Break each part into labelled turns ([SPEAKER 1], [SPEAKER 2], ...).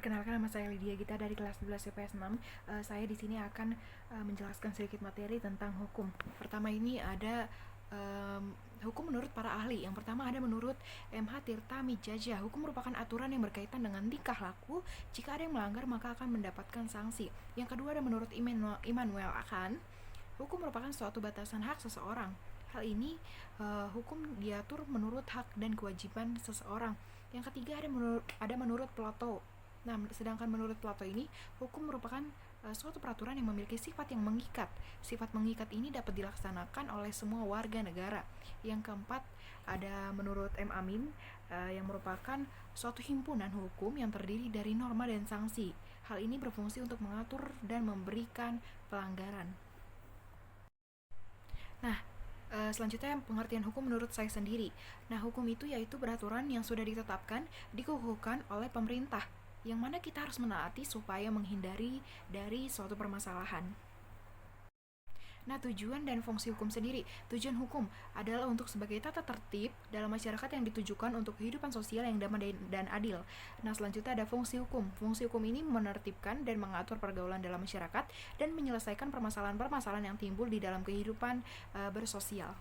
[SPEAKER 1] Perkenalkan, nama saya Lydia Gita dari kelas 11 IPS 6. Saya di sini akan menjelaskan sedikit materi tentang hukum. Pertama ini ada hukum menurut para ahli. Yang pertama ada menurut MH Tirta Mijaja. Hukum merupakan aturan yang berkaitan dengan tingkah laku. Jika ada yang melanggar maka akan mendapatkan sanksi. Yang kedua ada menurut Immanuel Kant. Hukum merupakan suatu batasan hak seseorang. Hal ini hukum diatur menurut hak dan kewajiban seseorang. Yang ketiga ada menurut Plato. Nah, sedangkan menurut Plato ini, hukum merupakan suatu peraturan yang memiliki sifat yang mengikat. Sifat mengikat ini dapat dilaksanakan oleh semua warga negara. Yang keempat, ada menurut M. Amin, yang merupakan suatu himpunan hukum yang terdiri dari norma dan sanksi. Hal ini berfungsi untuk mengatur dan memberikan pelanggaran. Nah, selanjutnya pengertian hukum menurut saya sendiri. Nah, hukum itu yaitu peraturan yang sudah ditetapkan, dikukuhkan oleh pemerintah, yang mana kita harus menaati supaya menghindari dari suatu permasalahan. Nah, tujuan dan fungsi hukum sendiri. Tujuan hukum adalah untuk sebagai tata tertib dalam masyarakat yang ditujukan untuk kehidupan sosial yang damai dan adil. Nah, selanjutnya ada fungsi hukum. Fungsi hukum ini menertibkan dan mengatur pergaulan dalam masyarakat dan menyelesaikan permasalahan-permasalahan yang timbul di dalam kehidupan bersosial.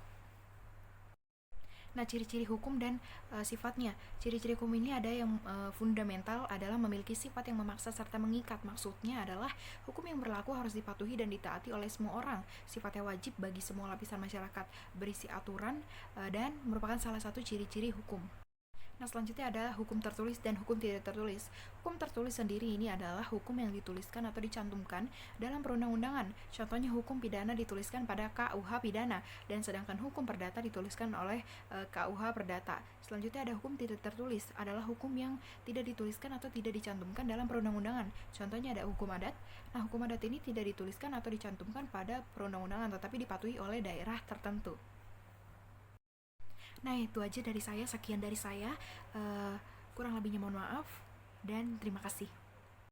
[SPEAKER 1] Nah, ciri-ciri hukum dan sifatnya. Ciri-ciri hukum ini ada yang fundamental adalah memiliki sifat yang memaksa serta mengikat. Maksudnya adalah hukum yang berlaku harus dipatuhi dan ditaati oleh semua orang. Sifatnya wajib bagi semua lapisan masyarakat, berisi aturan dan merupakan salah satu ciri-ciri hukum. Nah, selanjutnya adalah hukum tertulis dan hukum tidak tertulis. Hukum tertulis sendiri ini adalah hukum yang dituliskan atau dicantumkan dalam perundang-undangan. Contohnya hukum pidana dituliskan pada KUH Pidana, dan sedangkan hukum perdata dituliskan oleh KUH Perdata. Selanjutnya ada hukum tidak tertulis, adalah hukum yang tidak dituliskan atau tidak dicantumkan dalam perundang-undangan. Contohnya ada hukum adat. Nah, hukum adat ini tidak dituliskan atau dicantumkan pada perundang-undangan, tetapi dipatuhi oleh daerah tertentu. Nah, itu aja dari saya, sekian dari saya. Kurang lebihnya mohon maaf, dan terima kasih.